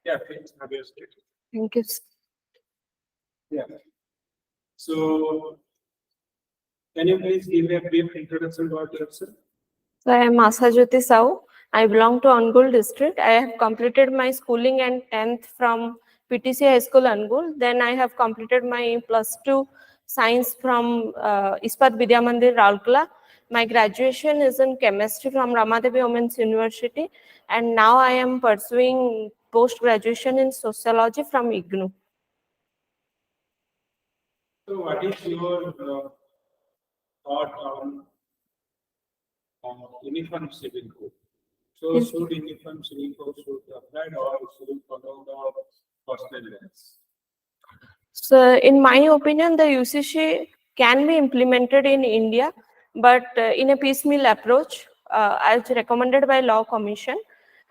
Yeah, please have your state. Thank you. Yeah. So, can you please give a brief introduction about yourself? So I am ASHAJYOTI SAHU. I belong to Angul district. I have completed my schooling and 10th from PTC High School Angul. Then I have completed my +2 science from Ispat Vidya Mandir, Raulkela. My graduation is in chemistry from Ramadevi Women's University, and now I am pursuing post-graduation in sociology from IGNU. So, what is your thought on uniform civil code? So, Yes. should uniform civil code should apply or should follow the personal laws? So, in my opinion, the UCC can be implemented in India, but in a piecemeal approach, as recommended by Law Commission,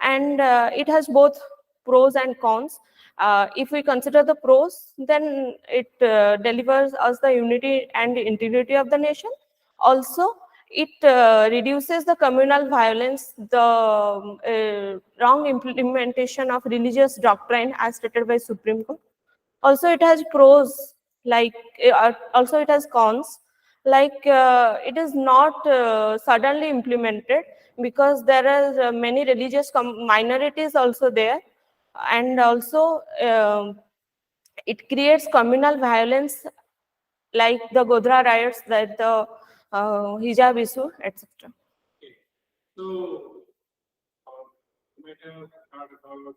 and it has both pros and cons. If we consider the pros, then it delivers us the unity and integrity of the nation. Also, it reduces the communal violence, the wrong implementation of religious doctrine as stated by Supreme Court. Also it has pros, like also it has cons, like it is not suddenly implemented, because there are many religious minorities also there, and also it creates communal violence, like the Godhra riots, that the hijab issue, etc. Okay. So, you might have heard about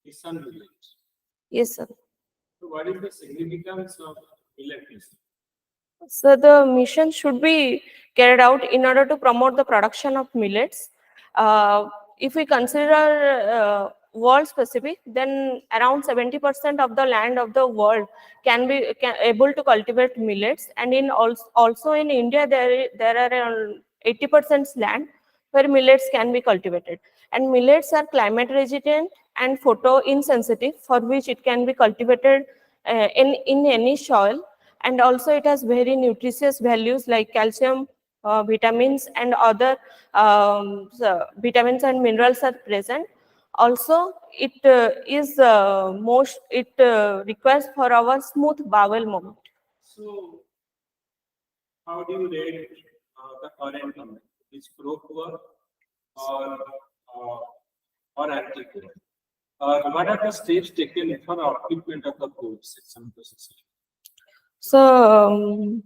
Kisan village. Yes, sir. So, what is the significance of millet mission? So the mission should be carried out in order to promote the production of millets. If we consider world specific, then around 70% of the land of the world can be able to cultivate millets, and in also in India there are around 80% land where millets can be cultivated. And millets are climate resilient and photo insensitive, for which it can be cultivated in any soil, and also it has very nutritious values like calcium, vitamins, and other vitamins and minerals are present. Also it requires for our smooth bowel movement. So, how do you rate the current government? Is pro-poor or anti-poor? What are the steps taken for upliftment of the poor section of the society? So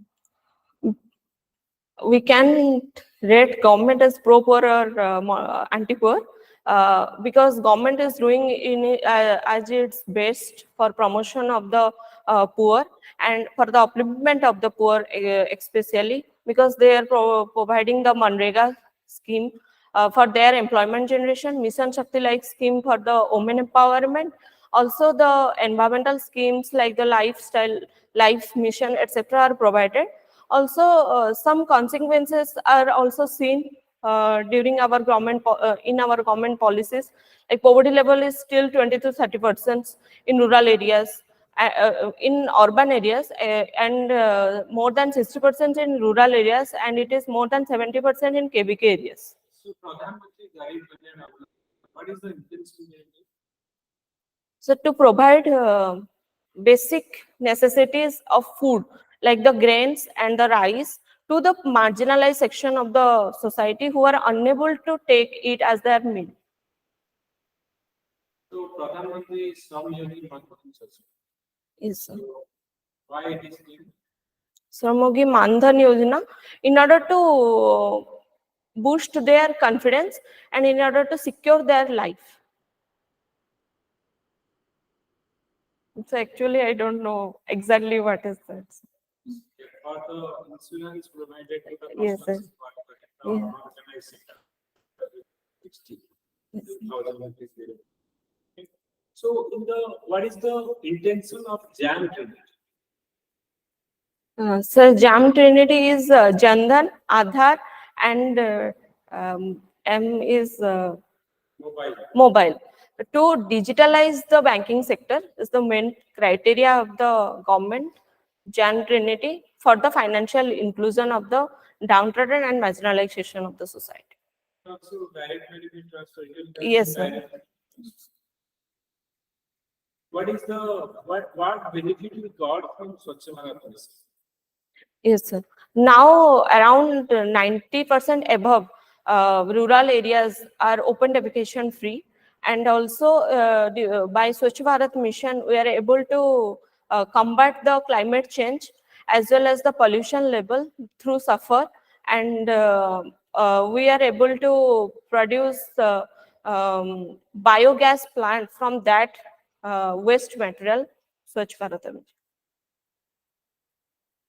we can rate government as pro-poor or anti-poor, because government is doing as its best for promotion of the poor and for the upliftment of the poor, especially because they are providing the Manrega scheme for their employment generation, Mission Shakti like scheme for the women empowerment, also the environmental schemes like the life mission, etc. are provided. Also, some consequences are also seen during our government in our government policies. Like poverty level is still 20 to 30% in rural areas, in urban areas, and more than 60% in rural areas, and it is more than 70% in KBK areas. So, Pradhan Mantri Garib Kalyan Abhiyan, what is the intention behind it? So to provide basic necessities of food like the grains and the rice to the marginalized section of the society who are unable to take it as their meal. So, Pradhan Mantri Shram Yogi Maan-Dhan Yojana. Yes, sir. Why it is named? Shramogi Maan-Dhan Yojana, in order to boost their confidence and in order to secure their life. So actually, I don't know exactly what is that. For the insurance provided to the Yes, sir. persons who are Yeah. organized sector. 60. Yes. 2000 rupees there. Okay. So, what is the intention of JAM training? So JAM Trinity is Jandan, Aadhaar, and M is Mobile. mobile. To digitalize the banking sector is the main criteria of the government, JAM Trinity, for the financial inclusion of the downtrodden and marginalization of the society. Also, direct benefit transfer. Yes, sir. What is the what benefit we got from Swachh Bharat Mission? Yes, sir. Now around 90% above rural areas are open defecation free, and also by Swachh Bharat mission we are able to combat the climate change as well as the pollution level through SAHU, and we are able to produce biogas plant from that waste material, Swachh Bharat mission.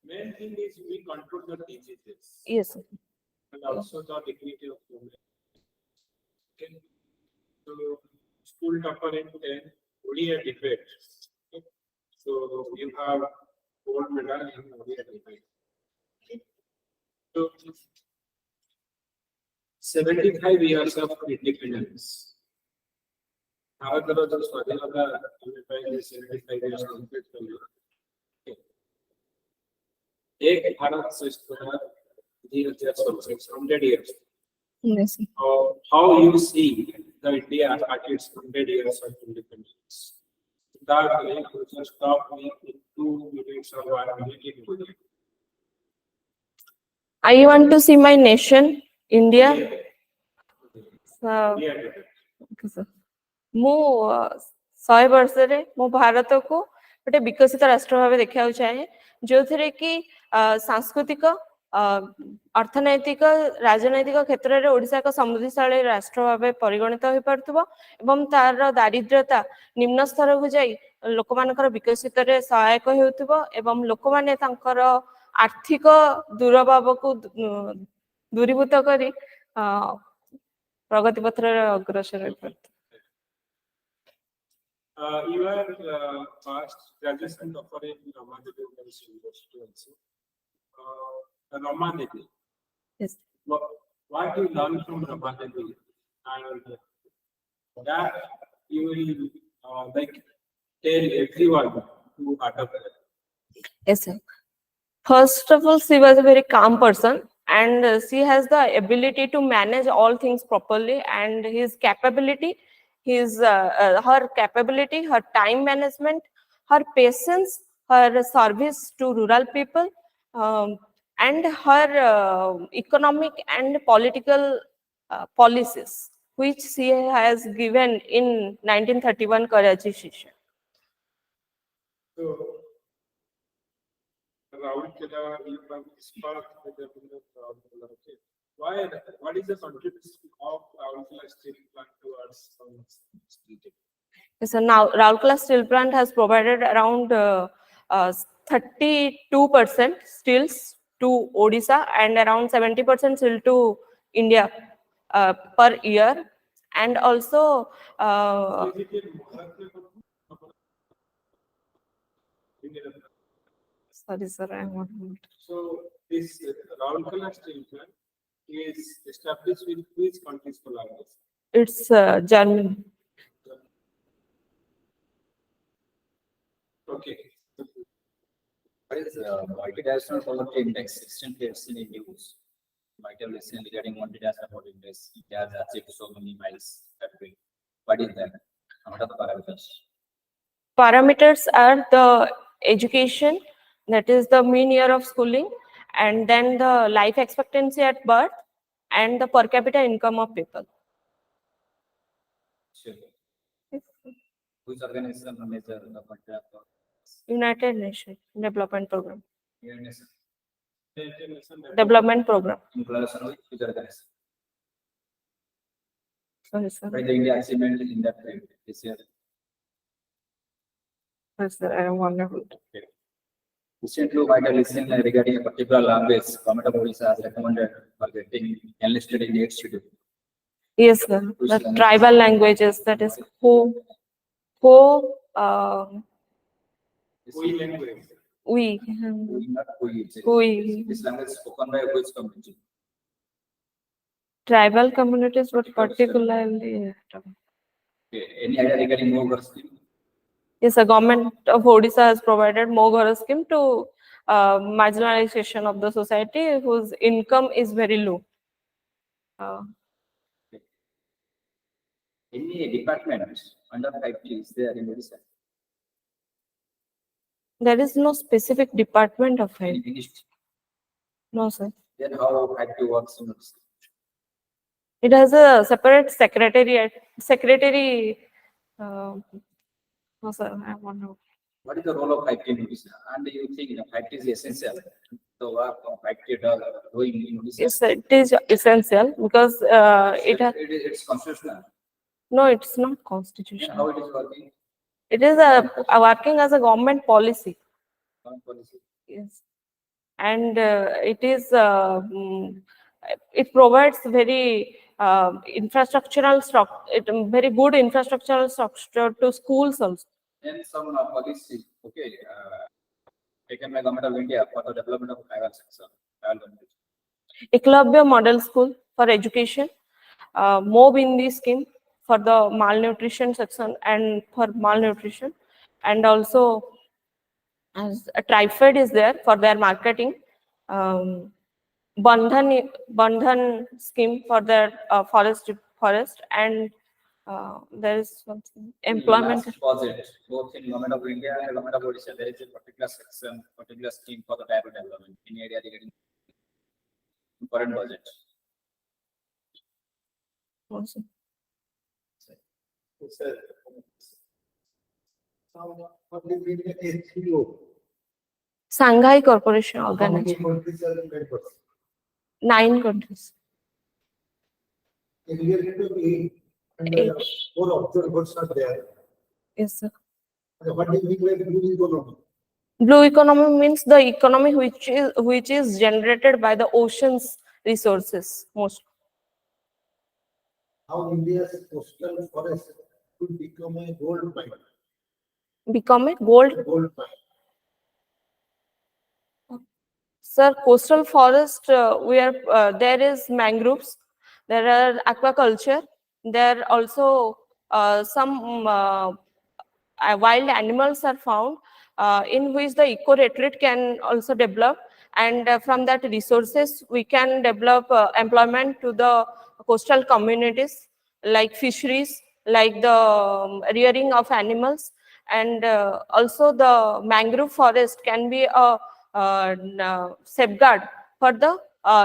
Main thing is we control the diseases. Yes, sir. And also the dignity of women. Okay. So school topper in 10, ODI debate. Okay. So you have gold medal in ODI debate. Okay. So 75 years of independence. Bharat का जो स्वाधीनता हमने पहले 75 years complete कर लिया. एक भारत श्रेष्ठ Bharat 100 years. Yes. How you see the India at its 100 years of independence? That way, you just stop me in 2 minutes or 1 minute. I want to see my nation, India. ମୁଁ 100 ବର୍ଷରେ ମୋ ଭାରତକୁ ଗୋଟେ ବିକଶିତ ରାଷ୍ଟ୍ର ଭାବେ ଦେଖିବାକୁ ଚାହେଁ, ଯୋଉଥିରେ କି ସାଂସ୍କୃତିକ, ଅର୍ଥନୈତିକ, ରାଜନୈତିକ କ୍ଷେତ୍ରରେ ଓଡ଼ିଶା ଏକ ସମୃଦ୍ଧିଶାଳୀ ରାଷ୍ଟ୍ର ଭାବେ ପରିଗଣିତ ହୋଇପାରୁଥିବ ଏବଂ ତାର ଦାରିଦ୍ର୍ୟତା ନିମ୍ନ ସ୍ତରକୁ ଯାଇ ଲୋକମାନଙ୍କର ବିକଶିତରେ ସହାୟକ ହେଉଥିବ ଏବଂ ଲୋକମାନେ ତାଙ୍କର ଆର୍ଥିକ ଦୁରଭାବକୁ ଦୂରୀଭୂତ କରି ପ୍ରଗତି ପଥରେ ଅଗ୍ରସର ହୋଇପାରୁଥିବ. You are past graduation topper in Ramadevi University also. Ramadevi. Yes. What you learn from Ramadevi, and that you will like tell everyone to adopt it. Yes, sir. First of all, she was a very calm person, and she has the ability to manage all things properly, and his capability, her capability, her time management, her patience, her service to rural people, and her economic and political policies, which she has given in 1931 Karachi session. So, Rahul Keda, you have sparked with the okay. Why? What is the contribution of Rahul Steel Plant towards steel? Yes, so now Raulkela Steel Plant has provided around 32% steels to Odisha and around 70% steel to India per year, and also sorry sir, I want. So this Raulkela Steel Plant is established with which country's collaboration? It's Germany. Okay. What is multinational poverty index? Recently, I've seen in news. Might have listened regarding multinational poverty index. It has achieved so many miles that way. What is that? What are the parameters? Parameters are the education, that is the mean year of schooling, and then the life expectancy at birth, and the per capita income of people. Sure. Which organization measure the multinational? United Nations Development Program. United Nations. Development Program. In collaboration with which organization? Sorry, sir. What is the India achievement in that field this year? Yes, sir. I wonder. Okay. Recently, might have listened regarding a particular language. Government of Odisha has recommended for getting enlisted in the 8th schedule. Yes, sir. Which The language? tribal languages, that is Koi language. we. Not Kui. We. This language is spoken by which community? Tribal communities, but particularly. Okay. Any idea regarding more scheme? Yes, the government of Odisha has provided more Ghara scheme to marginalization of the society whose income is very low. Any department under 5T is there in Odisha? There is no specific department of In it. English, No, sir. then how 5T works in Odisha? It has a separate secretariat. Secretary. No, sir. I want to. What is the role of 5T in Odisha? And you think 5T is essential? The work of 5T doing in Odisha? Yes, sir, it is essential because It's constitutional. no, it's not Then constitutional. how it is working? It is working as a government policy. Policy. Yes, and it provides very infrastructural very good infrastructural structure to schools also. Then some policy, okay, taken by Government of India for the development of tribal sector. Eklavya Model School for education, MOB in the scheme for the malnutrition section and for malnutrition, and also as a Trifed is there for their marketing. Bandhan scheme for their forest, and there is something employment. Last budget, both in Government of India and Government of Odisha, there is a particular section, particular scheme for the tribal development in area regarding current budget. Also. Shanghai Corporation Organization. 9 countries. Eight. 4 observers are there. Yes, sir. What do you mean by blue economy? Blue economy means the economy which is generated by the ocean's resources most. How India's coastal forest could become a gold mine. Become a gold. Gold mine. Sir, coastal forest, there is mangroves, there are aquaculture, there are also some wild animals are found in which the eco-retreat can also develop, and from that resources we can develop employment to the coastal communities like fisheries, like the rearing of animals, and also the mangrove forest can be a safeguard for the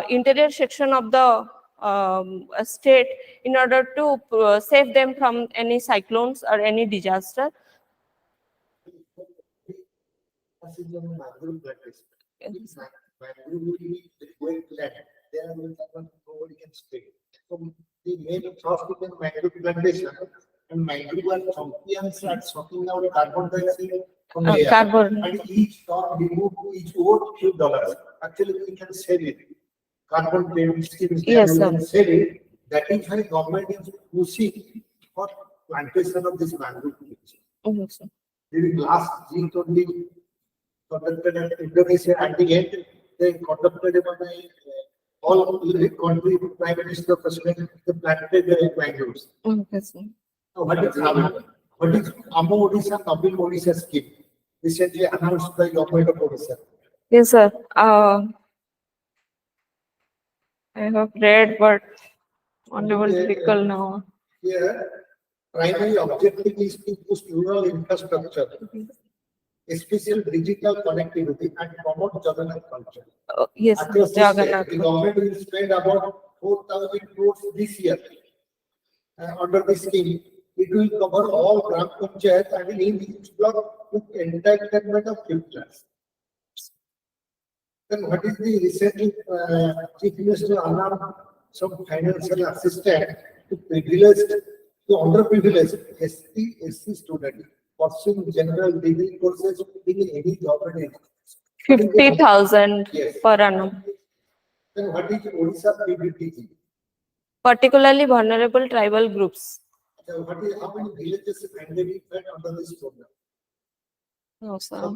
interior section of the state in order to save them from any cyclones or any disaster. This is a mangrove plantation. If mangrove will be going land, there will nobody can stay. So the main thrust is in mangrove plantation, and mangrove champions are sucking out carbon dioxide from the air. Carbon. And each top remove each vote few dollars. Actually, we can sell it. Carbon trading schemes. Yes, we sir. can sell it. That is why government is pushing for plantation of this mangrove trees. Yes, sir. During last G20 conducted in Indonesia, at the end, they conducted all country prime minister, president, they planted mangroves. Yes, sir. So what is Amo Odisha, Navin Odisha scheme, recently announced by government of Odisha? Yes, sir. I have read, but only one recall now. Here, primary objective is to boost rural infrastructure, especially digital connectivity, and promote Jagannath culture. Yes, sir. Across the state, Jagannath. the government will spend about 4,000 crores this year under this scheme. It will cover all Gram Panchayat and in each block with entertainment of 5 class. Then what is the recently Chief Minister announced some financial assistance to privileged, to underprivileged SC student pursuing general degree courses in any government. 50,000 Yes. per annum. Then what is Odisha PBTG? Particularly vulnerable tribal groups. So what is, how many villages can they be fed under this program? No, sir.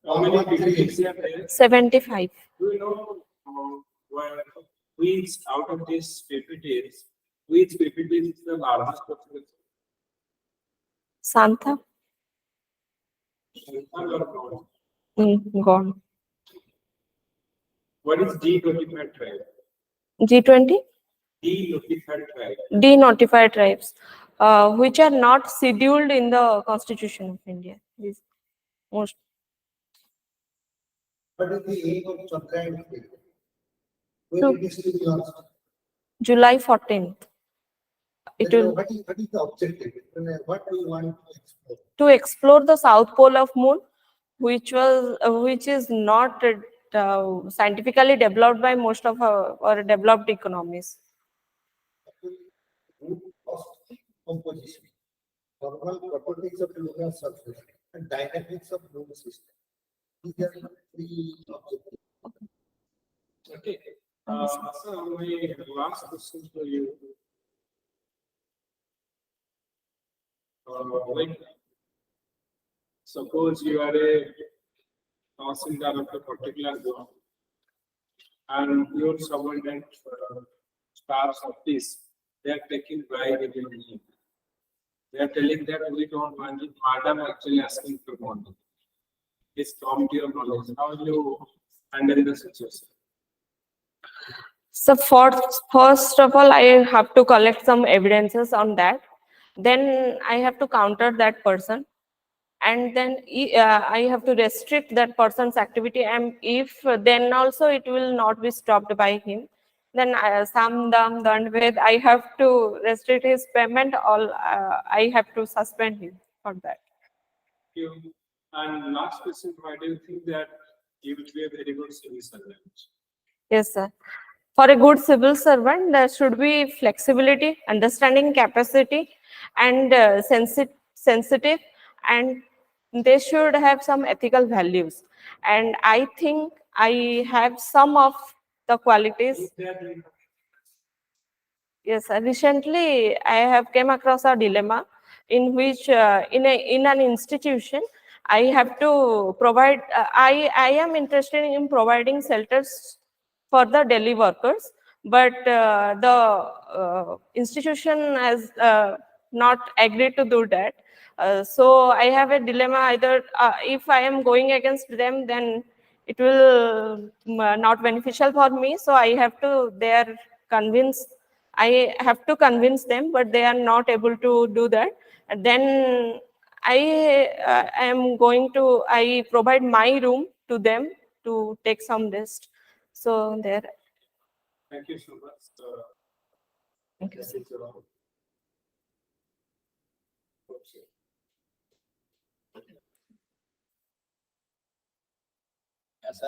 How many degrees are there? 75. Do you know which out of these PPTs, which PPT is the largest percentage? Santa? Gone. What is D25 tribe? G20? D25 tribe. Denotified tribes. which are not scheduled in the Constitution of India. These most. What is the aim of Chandrayaan? So- When it is to be launched? July 14th. It Then will what is the objective? What do you want to explore? to explore the south pole of moon, which is not scientifically developed by most of our developed economies. Root of composition, formal properties of lunar surface, and dynamics of lunar system. These are the three objectives. Okay. So my last question for you. Like, suppose you are a tahsildar of a particular zone, and your subordinate staffs of this, they are taking bribe in your name. They are telling that we don't want it. Madam actually asking for money. This come to your knowledge. How will you handle the situation? So first of all, I have to collect some evidences on that. Then I have to counter that person. And then I have to restrict that person's activity. And if then also it will not be stopped by him, then Samdam Dandved, I have to restrict his payment, or I have to suspend him for that. Thank you. And last question, why do you think that you will be a very good civil servant? Yes, sir. For a good civil servant, there should be flexibility, understanding capacity, and sensitive, and they should have some ethical values. And I think I have some of the qualities. Yes, recently I have came across a dilemma in which in an institution I have to provide. I am interested in providing shelters for the daily workers, but the institution has not agreed to do that. So I have a dilemma, either if I am going against them, then it will not beneficial for me. So I have to there convince. I have to convince them, but they are not able to do that. And then I provide my room to them to take some rest. So there. Thank you so much. Thank you, sir. Yes,